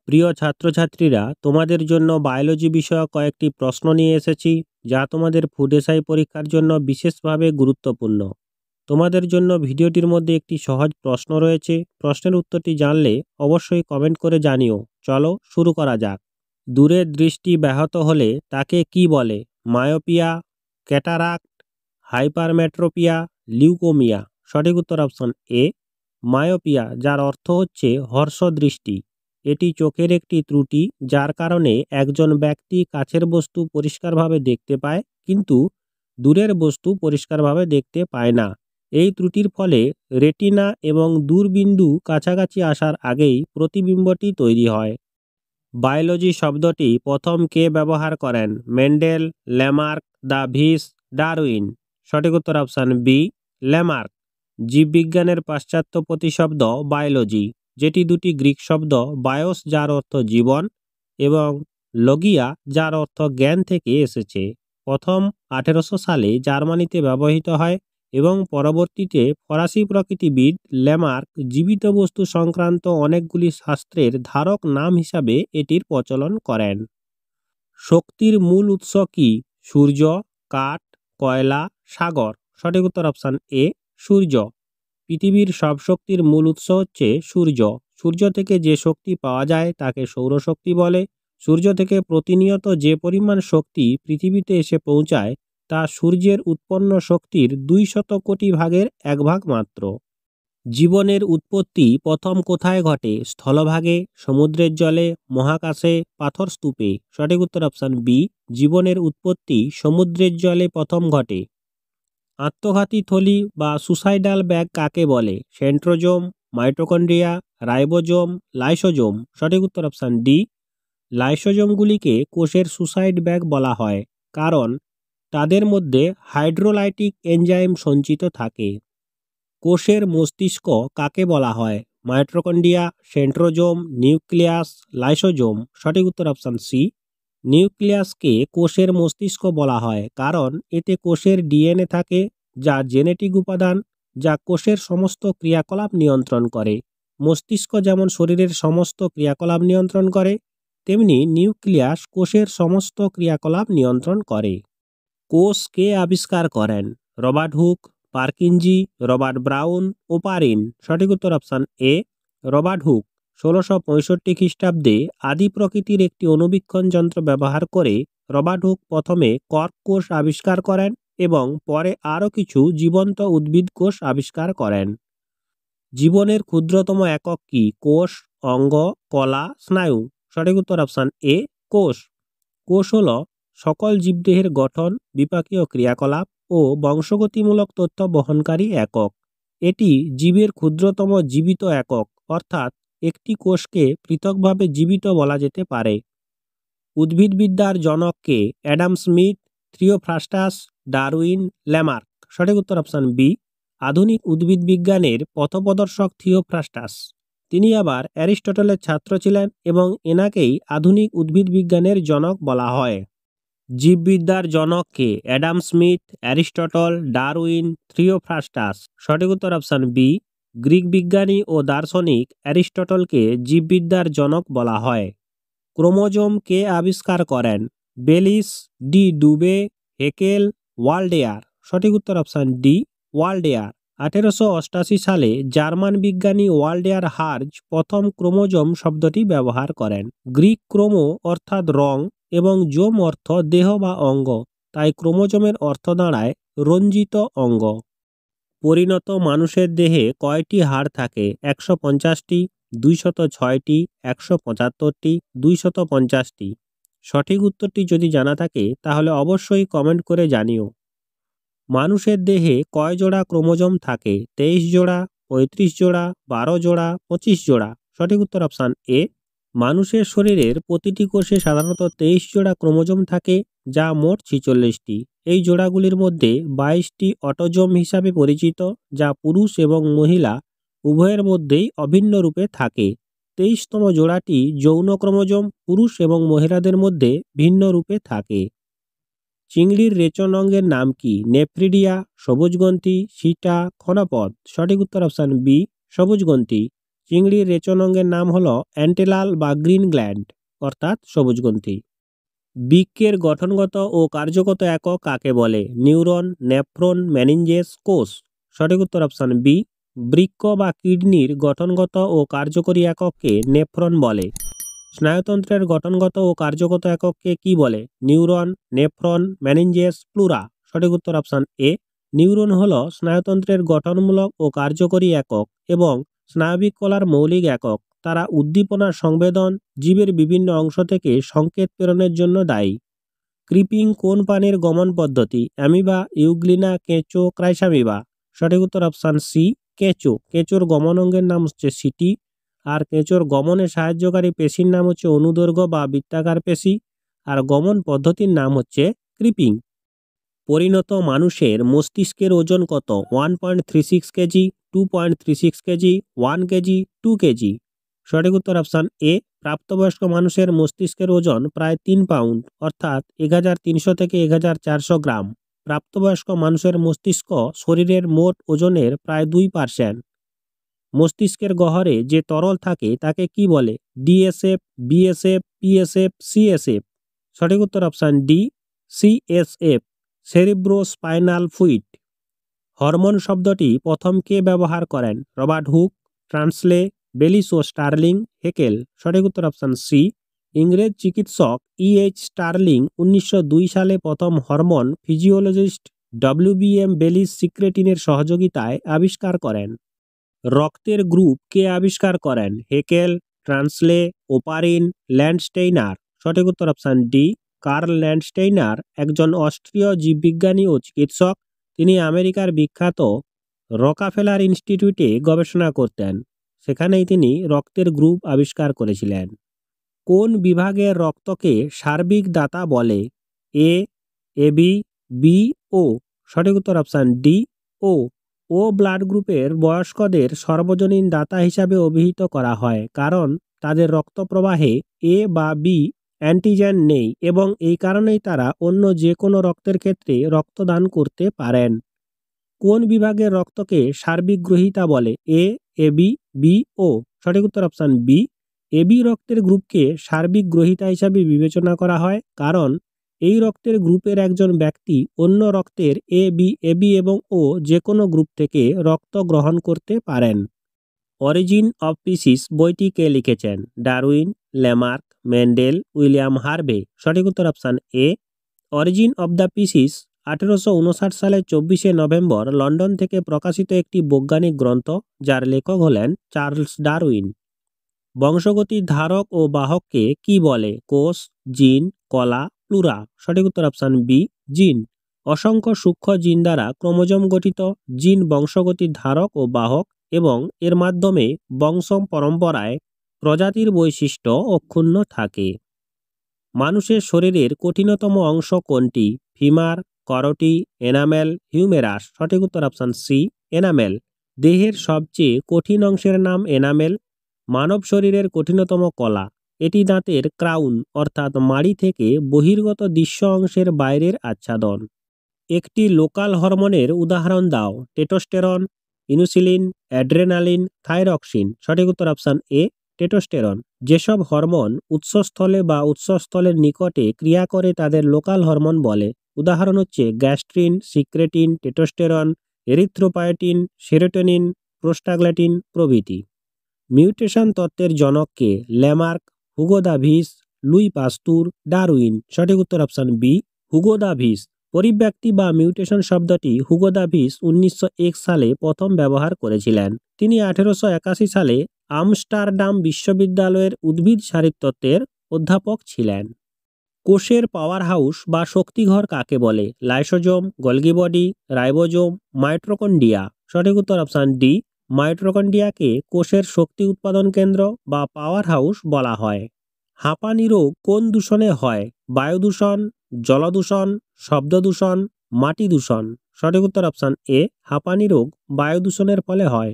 প্রিয় ছাত্রছাত্রীরা, তোমাদের জন্য বায়োলজি বিষয়ক কয়েকটি প্রশ্ন নিয়ে এসেছি, যা তোমাদের ফুড এসআই পরীক্ষার জন্য বিশেষভাবে গুরুত্বপূর্ণ। তোমাদের জন্য ভিডিওটির মধ্যে একটি সহজ প্রশ্ন রয়েছে। প্রশ্নের উত্তরটি জানলে অবশ্যই কমেন্ট করে জানিও। চলো শুরু করা যাক। দূরের দৃষ্টি ব্যাহত হলে তাকে কি বলে? Myopia, cataract, hypermetropia, leukaemia. সঠিক উত্তর অপশন এ, মায়োপিয়া, যার অর্থ হচ্ছে হর্ষদৃষ্টি। এটি চোখের একটি ত্রুটি, যার কারণে একজন ব্যক্তি কাছের বস্তু পরিষ্কারভাবে দেখতে পায়, কিন্তু দূরের বস্তু পরিষ্কারভাবে দেখতে পায় না। এই ত্রুটির ফলে রেটিনা এবং দূরবিন্দু কাছাকাছি আসার আগেই প্রতিবিম্বটি তৈরি হয়। বায়োলজি শব্দটি প্রথম কে ব্যবহার করেন? Mendel, Lamarck, de Vries, Darwin. সঠিক উত্তর অপশান বি, ল্যামার্ক। জীববিজ্ঞানের পাশ্চাত্য প্রতিশব্দ বায়োলজি, যেটি দুটি গ্রিক শব্দ বায়োস, যার অর্থ জীবন, এবং লগিয়া, যার অর্থ জ্ঞান থেকে এসেছে। প্রথম 1800 সালে জার্মানিতে ব্যবহৃত হয় এবং পরবর্তীতে ফরাসি প্রকৃতিবিদ ল্যামার্ক জীবিত বস্তু সংক্রান্ত অনেকগুলি শাস্ত্রের ধারক নাম হিসাবে এটির প্রচলন করেন। শক্তির মূল উৎস কি? সূর্য, কাঠ, কয়লা, সাগর। সঠিক উত্তর অপশান এ, সূর্য। পৃথিবীর সব শক্তির মূল উৎস হচ্ছে সূর্য। সূর্য থেকে যে শক্তি পাওয়া যায় তাকে সৌরশক্তি বলে। সূর্য থেকে প্রতিনিয়ত যে পরিমাণ শক্তি পৃথিবীতে এসে পৌঁছায় তা সূর্যের উৎপন্ন শক্তির 200 কোটি ভাগের 1 ভাগ মাত্র। জীবনের উৎপত্তি প্রথম কোথায় ঘটে? স্থলভাগে, সমুদ্রের জলে, মহাকাশে, পাথর স্তূপে। সঠিক উত্তর অপশান বি, জীবনের উৎপত্তি সমুদ্রের জলে প্রথম ঘটে। আত্মঘাতী থলি বা সুসাইডাল ব্যাগ কাকে বলে? Centrosome, mitochondria, ribosome, lysosome. সঠিক উত্তর অপশান ডি, লাইসোজোমগুলিকে কোষের সুসাইড ব্যাগ বলা হয়, কারণ তাদের মধ্যে হাইড্রোলাইটিক এনজাইম সঞ্চিত থাকে। কোষের মস্তিষ্ক কাকে বলা হয়? Mitochondria, centrosome, nucleus, lysosome. সঠিক উত্তর অপশান সি, নিউক্লিয়াসকে কোষের মস্তিষ্ক বলা হয়, কারণ এতে কোষের ডিএনএ থাকে, যা জেনেটিক উপাদান যা কোষের সমস্ত ক্রিয়াকলাপ নিয়ন্ত্রণ করে। মস্তিষ্ক যেমন শরীরের সমস্ত ক্রিয়াকলাপ নিয়ন্ত্রণ করে, তেমনি নিউক্লিয়াস কোষের সমস্ত ক্রিয়াকলাপ নিয়ন্ত্রণ করে। কোষ কে আবিষ্কার করেন? Robert Hooke, Purkinje, Robert Brown, Oparin. সঠিক উত্তর অপশান এ, রবার্ট হুক। 1665 খ্রিস্টাব্দে আদি প্রকৃতির একটি অণুবীক্ষণ যন্ত্র ব্যবহার করে রবার্ট হুক প্রথমে কর্ক কোষ আবিষ্কার করেন এবং পরে আরও কিছু জীবন্ত উদ্ভিদ কোষ আবিষ্কার করেন। জীবনের ক্ষুদ্রতম একক কি? কোষ, অঙ্গ, কলা, স্নায়ু। সঠিক উত্তর অপশান এ, কোষ। কোষ হল সকল জীবদেহের গঠন, বিপাকীয় ক্রিয়াকলাপ ও বংশগতিমূলক তথ্য বহনকারী একক। এটি জীবের ক্ষুদ্রতম জীবিত একক, অর্থাৎ একটি কোষকে পৃথকভাবে জীবিত বলা যেতে পারে। উদ্ভিদবিদ্যার জনক কে? Adam Smith, Theophrastus, Darwin, Lamarck. সঠিক উত্তর অপশান বি, আধুনিক উদ্ভিদবিজ্ঞানের পথপ্রদর্শক থিওফ্রাস্টাস। তিনি আবার অ্যারিস্টটলের ছাত্র ছিলেন এবং এনাকেই আধুনিক উদ্ভিদবিজ্ঞানের জনক বলা হয়। জীববিদ্যার জনক কে? Adam Smith, Aristotle, Darwin, Theophrastus. সঠিক উত্তর অপশান বি, গ্রিক বিজ্ঞানী ও দার্শনিক অ্যারিস্টটলকে জীববিদ্যার জনক বলা হয়। ক্রোমোজোম কে আবিষ্কার করেন? বেলিস, ডি ডুবে, হেকেল, ওয়াল্ডেয়ার। সঠিক উত্তর অপশান ডি, ওয়াল্ডেয়ার। 1888 সালে জার্মান বিজ্ঞানী ওয়াল্ডেয়ার হার্জ প্রথম ক্রোমোজোম শব্দটি ব্যবহার করেন। গ্রিক ক্রোমো অর্থাৎ রং এবং জোম অর্থ দেহ বা অঙ্গ, তাই ক্রোমোজোমের অর্থ দাঁড়ায় রঞ্জিত অঙ্গ। পরিণত মানুষের দেহে কয়টি হাড় থাকে? 150টি, 206টি, 175টি, 250টি। সঠিক উত্তরটি যদি জানা থাকে তাহলে অবশ্যই কমেন্ট করে জানিও। মানুষের দেহে কয় জোড়া ক্রোমোজোম থাকে? 23 জোড়া, 35 জোড়া, 12 জোড়া, 25 জোড়া। সঠিক উত্তর অপশান এ, মানুষের শরীরের প্রতিটি কোষে সাধারণত 23 জোড়া ক্রোমোজোম থাকে, যা মোট 46টি। এই জোড়াগুলির মধ্যে 22টি অটোজোম হিসাবে পরিচিত, যা পুরুষ এবং মহিলা উভয়ের মধ্যেই অভিন্ন রূপে থাকে। 23তম জোড়াটি যৌন ক্রোমোজোম, পুরুষ এবং মহিলাদের মধ্যে ভিন্ন রূপে থাকে। চিংড়ির রেচন অঙ্গের নাম কি? নেফ্রিডিয়া, সবুজগ্রন্থি, সিটা, ক্ষণপদ। সঠিক উত্তর অপশান বি, সবুজগ্রন্থি। চিংড়ির রেচন অঙ্গের নাম হলো অ্যান্টেলাল বা গ্রিন গ্ল্যান্ড অর্থাৎ সবুজগ্রন্থি। বৃক্কের গঠনগত ও কার্যগত একক কাকে বলে? নিউরন, নেফ্রন, মেনিনজেস, কোষ। সঠিক উত্তর অপশান বি। বৃক্ক বা কিডনির গঠনগত ও কার্যকরী একককে নেফ্রন বলে। স্নায়ুতন্ত্রের গঠনগত ও কার্যগত একককে কি বলে? Neuron, nephron, meninges, pleura. সঠিক উত্তর অপশান এ। নিউরন হলো স্নায়ুতন্ত্রের গঠনমূলক ও কার্যকরী একক এবং স্নায়বিক কলার মৌলিক একক। তারা উদ্দীপনার সংবেদন জীবের বিভিন্ন অংশ থেকে সংকেত প্রেরণের জন্য দায়ী। ক্রিপিং কোন প্রাণীর গমন পদ্ধতি? অ্যামিবা, ইউগ্লিনা, কেঁচো, ক্রাইসামিবা। সঠিক উত্তর অপশান সি, কেঁচো। কেঁচোর গমন অঙ্গের নাম হচ্ছে সিটি। আর কেঁচোর গমনে সাহায্যকারী পেশির নাম হচ্ছে অনুদৈর্ঘ্য বা বৃত্তাকার পেশি। আর গমন পদ্ধতির নাম হচ্ছে ক্রিপিং। পরিণত মানুষের মস্তিষ্কের ওজন কত? 1.36 কেজি, 2.36 কেজি, 1 কেজি, 2 কেজি। সঠিক উত্তর অপশান এ। প্রাপ্তবয়স্ক মানুষের মস্তিষ্কের ওজন প্রায় 3 পাউন্ড অর্থাৎ 1300 থেকে 1400 গ্রাম। প্রাপ্তবয়স্ক মানুষের মস্তিষ্ক শরীরের মোট ওজনের প্রায় 2%। মস্তিষ্কের গহ্বরে যে তরল থাকে তাকে কি বলে? DSF, BSF, PSF, CSF. সঠিক উত্তর option D, CSF, cerebrospinal fluid. Hormone শব্দটি প্রথম কে ব্যবহার করেন? রবার্ট হুক, ট্রান্সলে, বেলিস ও স্টার্লিং, হেকেল। সঠিক উত্তর অপশান সি। ইংরেজ চিকিৎসক ইএইচ স্টার্লিং 1902 সালে প্রথম হরমোন ফিজিওলজিস্ট ডব্লিউবিএম বেলিস সিক্রেটিনের সহযোগিতায় আবিষ্কার করেন। রক্তের গ্রুপ কে আবিষ্কার করেন? Haeckel, Tansley, Oparin, Landsteiner. সঠিক উত্তর অপশান ডি, কার্ল ল্যান্ডস্টেইনার একজন অস্ট্রীয় জীববিজ্ঞানী ও চিকিৎসক। তিনি আমেরিকার বিখ্যাত রকাফেলার ইনস্টিটিউটে গবেষণা করতেন। সেখানেই তিনি রক্তের গ্রুপ আবিষ্কার করেছিলেন। কোন বিভাগের রক্তকে সার্বিক দাতা বলে? এ, এবি, বি, ও। সঠিক উত্তর অপশান ডি, ও। ও ব্লাড গ্রুপের বয়স্কদের সর্বজনীন দাতা হিসাবে অভিহিত করা হয় কারণ তাদের রক্ত প্রবাহে এ বা বি অ্যান্টিজেন নেই এবং এই কারণেই তারা অন্য যে কোনো রক্তের ক্ষেত্রে রক্তদান করতে পারেন। কোন বিভাগের রক্তকে সার্বিক গ্রহীতা বলে? এ, এবি, বি, ও। সঠিক উত্তর অপশান বি। এবি রক্তের গ্রুপকে সার্বিক গ্রহীতা হিসাবে বিবেচনা করা হয় কারণ এই রক্তের গ্রুপের একজন ব্যক্তি অন্য রক্তের এ, বি, এবি এবং ও যে কোনো গ্রুপ থেকে রক্ত গ্রহণ করতে পারেন। অরিজিন অফ স্পিসিস বইটি কে লিখেছেন? Darwin, Lamarck, Mendel, William Harvey. সঠিক উত্তর option A. Origin of the species 1859 সালের 24শে নভেম্বর লন্ডন থেকে প্রকাশিত একটি বৈজ্ঞানিক গ্রন্থ যার লেখক হলেন চার্লস ডারউইন। বংশগতির ধারক ও বাহককে কি বলে? কোষ, জিন, কলা, প্লুরা। সঠিক উত্তর অপশান বি, জিন। অসংখ্য সূক্ষ্ম জিন দ্বারা ক্রোমোজোম গঠিত। জিন বংশগতির ধারক ও বাহক এবং এর মাধ্যমে বংশ পরম্পরায় প্রজাতির বৈশিষ্ট্য অক্ষুণ্ণ থাকে। মানুষের শরীরের কঠিনতম অংশ কোনটি? ফিমার, করোটি, এনামেল, হিউমেরাস। সঠিক উত্তর অপশান সি, এনামেল। দেহের সবচেয়ে কঠিন অংশের নাম এনামেল। মানব শরীরের কঠিনতম কলা। এটি দাঁতের ক্রাউন অর্থাৎ মাড়ি থেকে বহির্গত দৃশ্য অংশের বাইরের আচ্ছাদন। একটি লোকাল হরমোনের উদাহরণ দাও। টেটোস্টেরন, ইনসুলিন, অ্যাড্রেনালিন, থাইরক্সিন। সঠিক উত্তর অপশান এ, টেটোস্টেরন। যেসব হরমোন উৎসস্থলে বা উৎসস্থলের নিকটে ক্রিয়া করে তাদের লোকাল হরমোন বলে। উদাহরণ হচ্ছে গ্যাস্ট্রিন, সিক্রেটিন, টেটোস্টেরন, এরিথ্রোপায়েটিন, সেরোটোনিন, প্রোস্টাগ্ল্যান্ডিন প্রভৃতি। মিউটেশন তত্ত্বের জনককে? ল্যামার্ক, হুগো দা ভিস, লুই পাস্তুর, ডারউইন। সঠিক উত্তর অপশান বি, হুগো দা ভিস। পরিব্যক্তি বা মিউটেশন শব্দটি হুগো দা ভিস 1901 সালে প্রথম ব্যবহার করেছিলেন। তিনি 1881 সালে আমস্টারডাম বিশ্ববিদ্যালয়ের উদ্ভিদ শারীরতত্ত্বের অধ্যাপক ছিলেন। কোষের পাওয়ার হাউস বা শক্তিঘর কাকে বলে? Lysosome, Golgi body, ribosome, mitochondria. সঠিক উত্তর অপশান ডি, মাইটোকন্ড্রিয়াকে কোষের শক্তি উৎপাদন কেন্দ্র বা পাওয়ার হাউস বলা হয়। হাঁপানি রোগ কোন দূষণে হয়? বায়ু দূষণ, জলদূষণ, শব্দ দূষণ, মাটি দূষণ। সঠিক উত্তর অপশান এ, হাঁপানি রোগ বায়ু দূষণের ফলে হয়।